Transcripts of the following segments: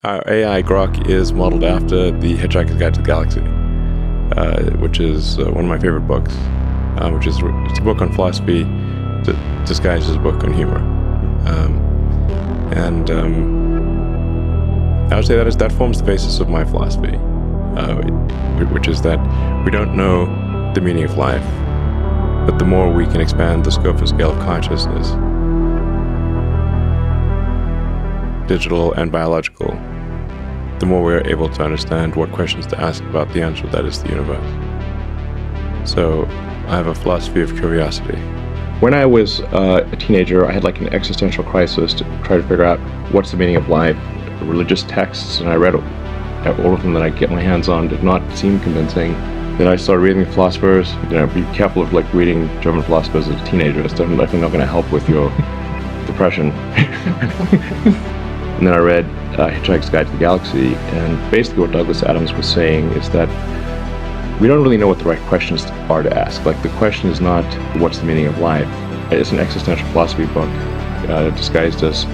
Our AI Grok is modeled after The Hitchhiker's Guide to the Galaxy, which is one of my favorite books, it's a book on philosophy disguised as a book on humor. I would say that forms the basis of my philosophy, which is that we don't know the meaning of life, but the more we can expand the scope and scale of consciousness, digital and biological, the more we're able to understand what questions to ask about the answer that is the universe. So I have a philosophy of curiosity. When I was a teenager, I had like an existential crisis to try to figure out what's the meaning of life. Religious texts, and I read all of them that I get my hands on, did not seem convincing. Then I started reading philosophers. Be careful of like reading German philosophers as a teenager. It's definitely not going to help with your depression. And then I read Hitchhiker's Guide to the Galaxy, and basically what Douglas Adams was saying is that we don't really know what the right questions are to ask. Like, the question is not what's the meaning of life. It's an existential philosophy book disguised as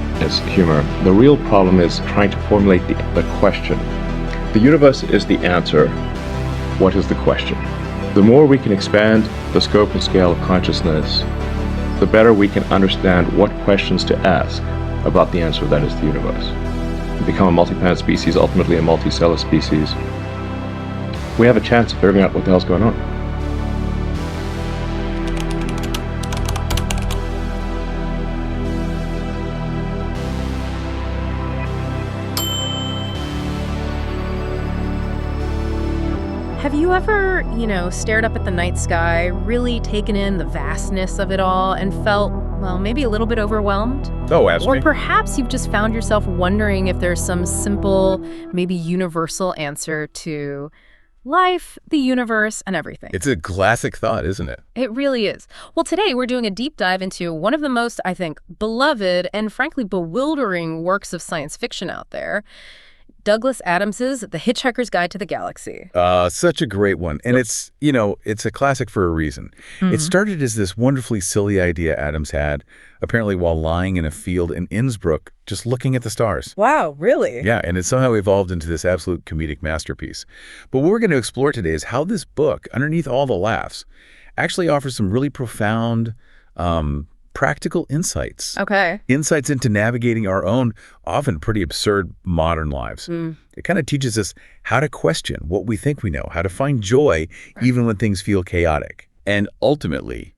humor. The real problem is trying to formulate the question. The universe is the answer. What is the question? The more we can expand the scope and scale of consciousness, the better we can understand what questions to ask about the answer that is the universe. We become a multi-planet species, ultimately a multicellular species. We have a chance of figuring out what the hell's going on. Have you ever, stared up at the night sky, really taken in the vastness of it all and felt, well, maybe a little bit overwhelmed? Oh, ask me. Or perhaps you've just found yourself wondering if there's some simple, maybe universal answer to life, the universe, and everything. It's a classic thought, isn't it? It really is. Well, today we're doing a deep dive into one of the most, I think, beloved and frankly bewildering works of science fiction out there, Douglas Adams's The Hitchhiker's Guide to the Galaxy. Such a great one. And it's a classic for a reason. Mm-hmm. It started as this wonderfully silly idea Adams had, apparently while lying in a field in Innsbruck, just looking at the stars. Wow, really? Yeah, and it somehow evolved into this absolute comedic masterpiece. But what we're going to explore today is how this book, underneath all the laughs, actually offers some really profound practical insights. Okay. Insights into navigating our own, often pretty absurd modern lives. It kind of teaches us how to question what we think we know, how to find joy even when things feel chaotic. And ultimately,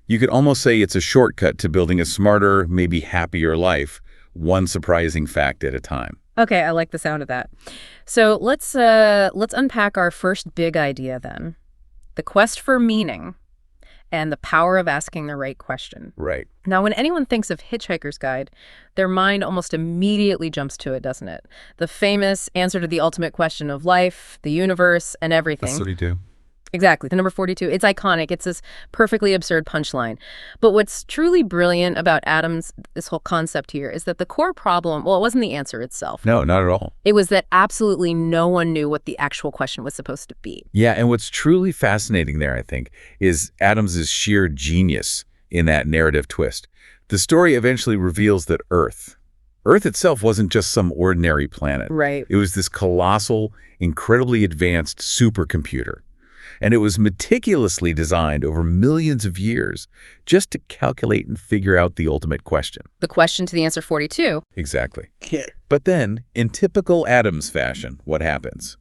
you could almost say it's a shortcut to building a smarter, maybe happier life, one surprising fact at a time. Okay, I like the sound of that. So let's unpack our first big idea then. The quest for meaning and the power of asking the right question. Right. Now, when anyone thinks of Hitchhiker's Guide, their mind almost immediately jumps to it, doesn't it? The famous answer to the ultimate question of life, the universe, and everything. That's 32. Exactly, the number 42. It's iconic. It's this perfectly absurd punchline. But what's truly brilliant about Adams' this whole concept here is that the core problem, well, it wasn't the answer itself. No, not at all. It was that absolutely no one knew what the actual question was supposed to be. Yeah, and what's truly fascinating there, I think, is Adams's sheer genius in that narrative twist. The story eventually reveals that Earth itself wasn't just some ordinary planet. Right. It was this colossal, incredibly advanced supercomputer. And it was meticulously designed over millions of years just to calculate and figure out the ultimate question. The question to the answer 42. Exactly. But then, in typical Adams fashion, what happens?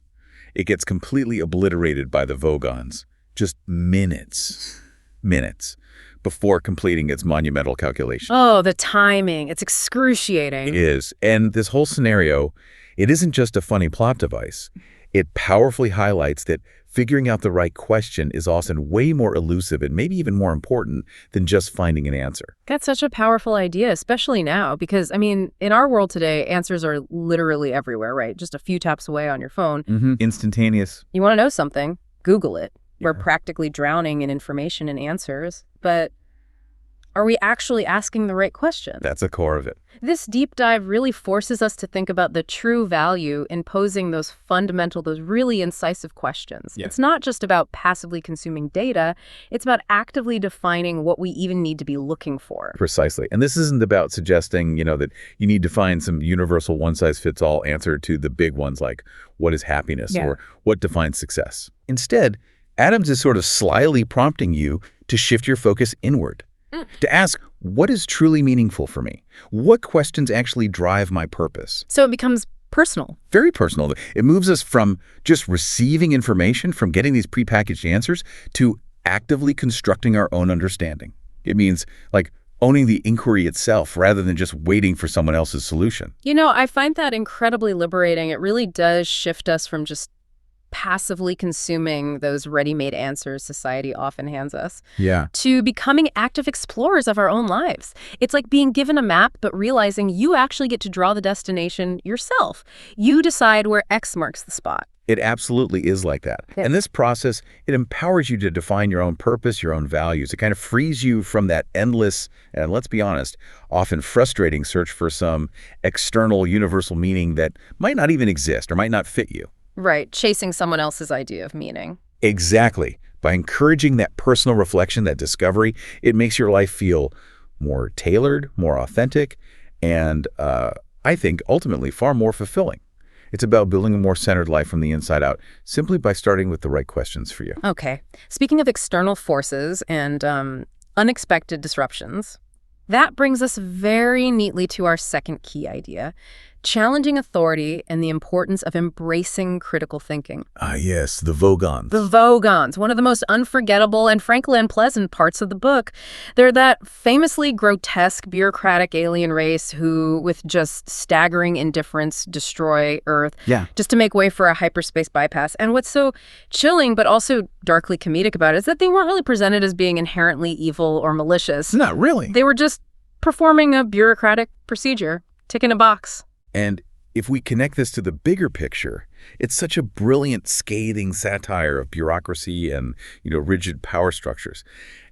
It gets completely obliterated by the Vogons. Just minutes before completing its monumental calculation. Oh, the timing. It's excruciating. It is. And this whole scenario, it isn't just a funny plot device. It powerfully highlights that figuring out the right question is often way more elusive and maybe even more important than just finding an answer. That's such a powerful idea, especially now, because, in our world today, answers are literally everywhere, right? Just a few taps away on your phone. Mm-hmm. Instantaneous. You want to know something? Google it. We're practically drowning in information and answers. But Are we actually asking the right question? That's the core of it. This deep dive really forces us to think about the true value in posing those fundamental, those really incisive questions. Yeah. It's not just about passively consuming data. It's about actively defining what we even need to be looking for. Precisely. And this isn't about suggesting, that you need to find some universal one-size-fits-all answer to the big ones like what is happiness or what defines success. Instead, Adams is sort of slyly prompting you to shift your focus inward, to ask, what is truly meaningful for me? What questions actually drive my purpose? So it becomes personal. Very personal. It moves us from just receiving information, from getting these prepackaged answers, to actively constructing our own understanding. It means, like, owning the inquiry itself rather than just waiting for someone else's solution. I find that incredibly liberating. It really does shift us from just passively consuming those ready-made answers society often hands us to becoming active explorers of our own lives. It's like being given a map, but realizing you actually get to draw the destination yourself. You decide where X marks the spot. It absolutely is like that. Yeah. And this process, it empowers you to define your own purpose, your own values. It kind of frees you from that endless, and let's be honest, often frustrating search for some external universal meaning that might not even exist or might not fit you. Right, chasing someone else's idea of meaning. Exactly. By encouraging that personal reflection, that discovery, it makes your life feel more tailored, more authentic, and I think ultimately far more fulfilling. It's about building a more centered life from the inside out, simply by starting with the right questions for you. Okay. Speaking of external forces and unexpected disruptions, that brings us very neatly to our second key idea, challenging authority and the importance of embracing critical thinking. Ah, yes, the Vogons. The Vogons, one of the most unforgettable and frankly unpleasant parts of the book. They're that famously grotesque bureaucratic alien race who, with just staggering indifference, destroy Earth just to make way for a hyperspace bypass. And what's so chilling but also darkly comedic about it is that they weren't really presented as being inherently evil or malicious. Not really. They were just performing a bureaucratic procedure, ticking a box. And if we connect this to the bigger picture, it's such a brilliant, scathing satire of bureaucracy and, rigid power structures.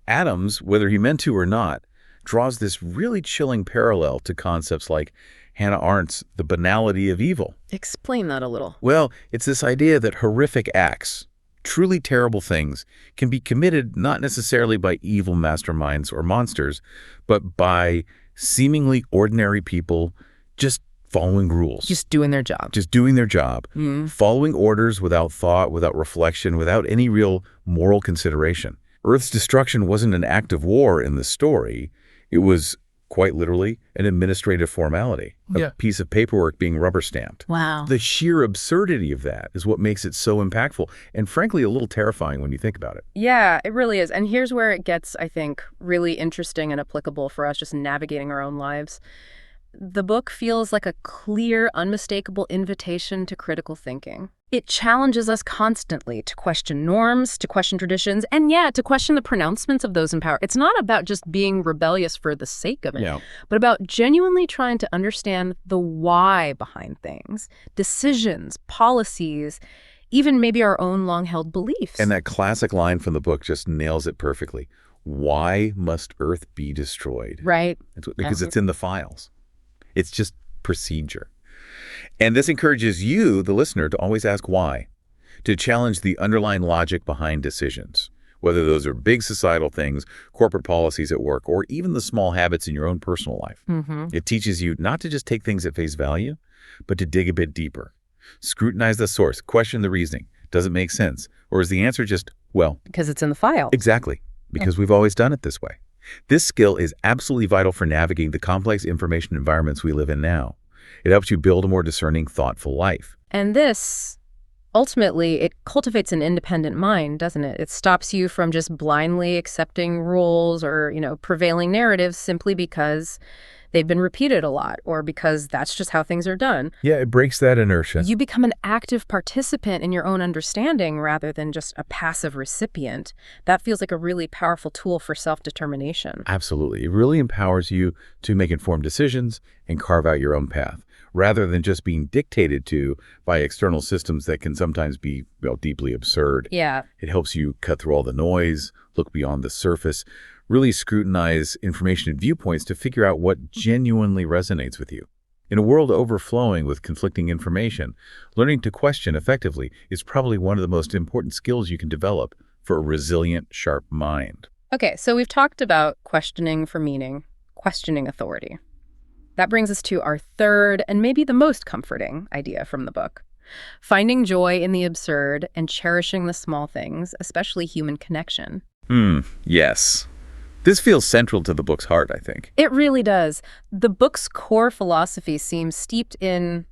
Adams, whether he meant to or not, draws this really chilling parallel to concepts like Hannah Arendt's The Banality of Evil. Explain that a little. Well, it's this idea that horrific acts, truly terrible things, can be committed not necessarily by evil masterminds or monsters, but by seemingly ordinary people just following rules. Just doing their job. Just doing their job. Following orders without thought, without reflection, without any real moral consideration. Earth's destruction wasn't an act of war in the story. It was quite literally an administrative formality, a piece of paperwork being rubber stamped. Wow. The sheer absurdity of that is what makes it so impactful and frankly a little terrifying when you think about it. Yeah, it really is. And here's where it gets, I think, really interesting and applicable for us just navigating our own lives. The book feels like a clear, unmistakable invitation to critical thinking. It challenges us constantly to question norms, to question traditions, and to question the pronouncements of those in power. It's not about just being rebellious for the sake of it, but about genuinely trying to understand the why behind things, decisions, policies, even maybe our own long-held beliefs. And that classic line from the book just nails it perfectly. Why must Earth be destroyed? Right. Because it's in the files. It's just procedure. And this encourages you, the listener, to always ask why, to challenge the underlying logic behind decisions, whether those are big societal things, corporate policies at work, or even the small habits in your own personal life. It teaches you not to just take things at face value, but to dig a bit deeper. Scrutinize the source, question the reasoning. Does it make sense? Or is the answer just, well... Because it's in the file. Exactly. Because we've always done it this way. This skill is absolutely vital for navigating the complex information environments we live in now. It helps you build a more discerning, thoughtful life. And this, ultimately, it cultivates an independent mind, doesn't it? It stops you from just blindly accepting rules or, prevailing narratives simply because they've been repeated a lot or because that's just how things are done. Yeah, it breaks that inertia. You become an active participant in your own understanding rather than just a passive recipient. That feels like a really powerful tool for self-determination. Absolutely. It really empowers you to make informed decisions and carve out your own path, rather than just being dictated to by external systems that can sometimes be deeply absurd. Yeah. It helps you cut through all the noise, look beyond the surface, really scrutinize information and viewpoints to figure out what genuinely resonates with you. In a world overflowing with conflicting information, learning to question effectively is probably one of the most important skills you can develop for a resilient, sharp mind. Okay, so we've talked about questioning for meaning, questioning authority. That brings us to our third and maybe the most comforting idea from the book. Finding joy in the absurd and cherishing the small things, especially human connection. Yes. This feels central to the book's heart, I think. It really does. The book's core philosophy seems steeped in,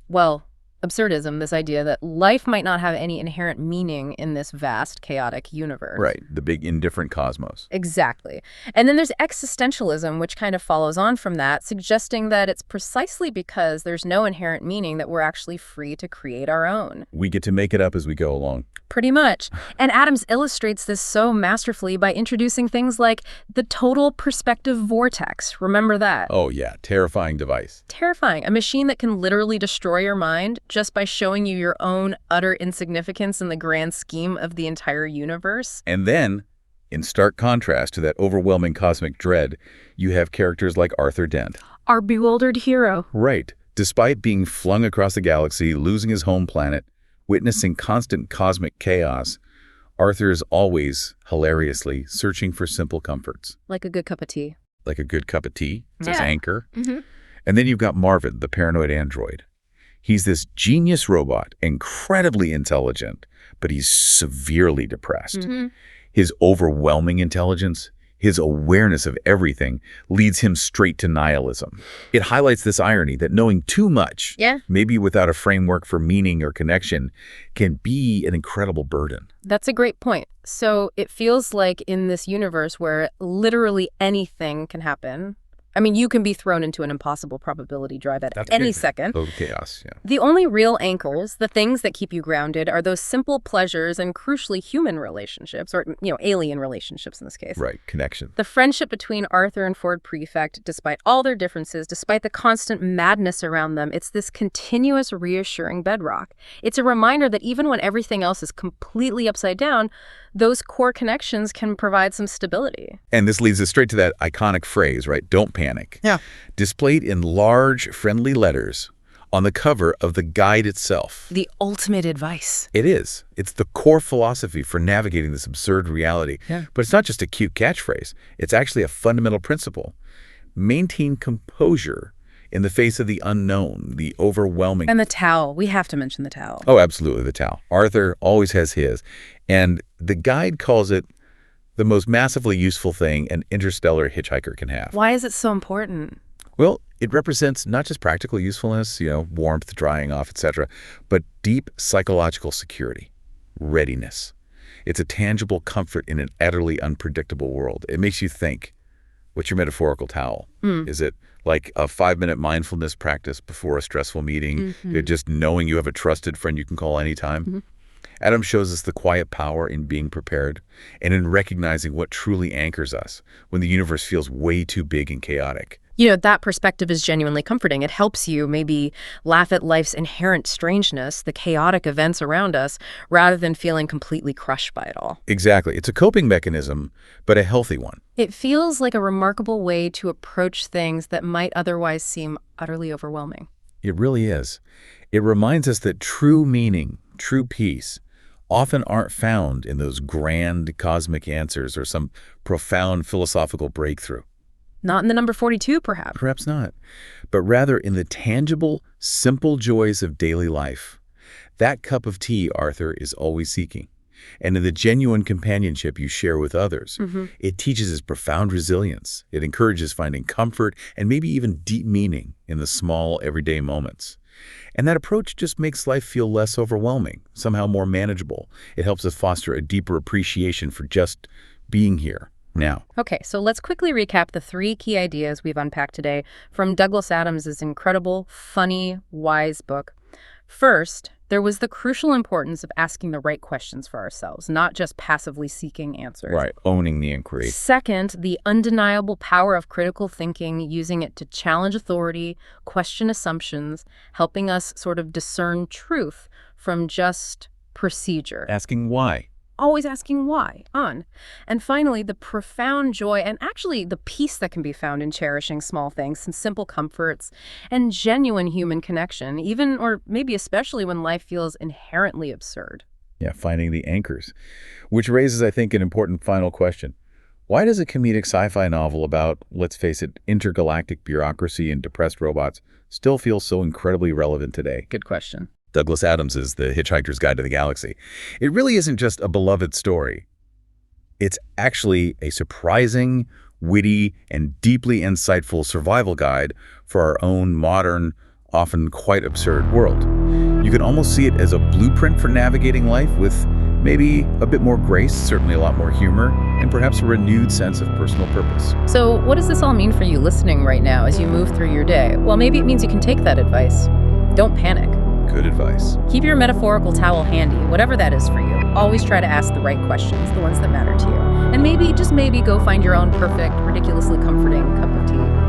well, absurdism, this idea that life might not have any inherent meaning in this vast, chaotic universe. Right, the big indifferent cosmos. Exactly. And then there's existentialism, which kind of follows on from that, suggesting that it's precisely because there's no inherent meaning that we're actually free to create our own. We get to make it up as we go along. Pretty much. And Adams illustrates this so masterfully by introducing things like the total perspective vortex. Remember that? Oh yeah, terrifying device. Terrifying. A machine that can literally destroy your mind just by showing you your own utter insignificance in the grand scheme of the entire universe. And then, in stark contrast to that overwhelming cosmic dread, you have characters like Arthur Dent. Our bewildered hero. Right. Despite being flung across the galaxy, losing his home planet, witnessing constant cosmic chaos, Arthur is always, hilariously, searching for simple comforts. Like a good cup of tea. Like a good cup of tea. It's his Yeah. anchor. And then you've got Marvin, the paranoid android. He's this genius robot, incredibly intelligent, but he's severely depressed. His overwhelming intelligence, his awareness of everything, leads him straight to nihilism. It highlights this irony that knowing too much, maybe without a framework for meaning or connection, can be an incredible burden. That's a great point. So it feels like in this universe where literally anything can happen, I mean, you can be thrown into an impossible probability drive at any second. Total chaos, yeah. The only real anchors, the things that keep you grounded, are those simple pleasures and crucially human relationships, or, alien relationships in this case. Right, connection. The friendship between Arthur and Ford Prefect, despite all their differences, despite the constant madness around them, it's this continuous reassuring bedrock. It's a reminder that even when everything else is completely upside down, those core connections can provide some stability. And this leads us straight to that iconic phrase, right? Don't panic. Yeah. Displayed in large, friendly letters on the cover of the guide itself. The ultimate advice. It is. It's the core philosophy for navigating this absurd reality. Yeah. But it's not just a cute catchphrase. It's actually a fundamental principle. Maintain composure in the face of the unknown, the overwhelming. And the towel. We have to mention the towel. Oh, absolutely, the towel. Arthur always has his. And the guide calls it the most massively useful thing an interstellar hitchhiker can have. Why is it so important? Well, it represents not just practical usefulness, warmth, drying off, etc., but deep psychological security, readiness. It's a tangible comfort in an utterly unpredictable world. It makes you think, what's your metaphorical towel? Is it like a 5-minute mindfulness practice before a stressful meeting? Just knowing you have a trusted friend you can call anytime? Adams shows us the quiet power in being prepared and in recognizing what truly anchors us when the universe feels way too big and chaotic. That perspective is genuinely comforting. It helps you maybe laugh at life's inherent strangeness, the chaotic events around us, rather than feeling completely crushed by it all. Exactly. It's a coping mechanism, but a healthy one. It feels like a remarkable way to approach things that might otherwise seem utterly overwhelming. It really is. It reminds us that true meaning, true peace, often aren't found in those grand cosmic answers or some profound philosophical breakthrough. Not in the number 42, perhaps. Perhaps not, but rather in the tangible, simple joys of daily life. That cup of tea Arthur is always seeking, and in the genuine companionship you share with others. It teaches us profound resilience. It encourages finding comfort and maybe even deep meaning in the small, everyday moments. And that approach just makes life feel less overwhelming, somehow more manageable. It helps us foster a deeper appreciation for just being here now. Okay, so let's quickly recap the 3 key ideas we've unpacked today from Douglas Adams's incredible, funny, wise book. First, there was the crucial importance of asking the right questions for ourselves, not just passively seeking answers. Right, owning the inquiry. Second, the undeniable power of critical thinking, using it to challenge authority, question assumptions, helping us sort of discern truth from just procedure. Asking why. always asking why, on. And finally, the profound joy and actually the peace that can be found in cherishing small things and simple comforts and genuine human connection, even or maybe especially when life feels inherently absurd. Yeah, finding the anchors. Which raises, I think, an important final question. Why does a comedic sci-fi novel about, let's face it, intergalactic bureaucracy and depressed robots still feel so incredibly relevant today? Good question. Douglas Adams's The Hitchhiker's Guide to the Galaxy. It really isn't just a beloved story. It's actually a surprising, witty, and deeply insightful survival guide for our own modern, often quite absurd world. You can almost see it as a blueprint for navigating life with maybe a bit more grace, certainly a lot more humor, and perhaps a renewed sense of personal purpose. So what does this all mean for you listening right now as you move through your day? Well, maybe it means you can take that advice. Don't panic. Good advice. Keep your metaphorical towel handy, whatever that is for you. Always try to ask the right questions, the ones that matter to you. And maybe, just maybe, go find your own perfect, ridiculously comforting cup of tea.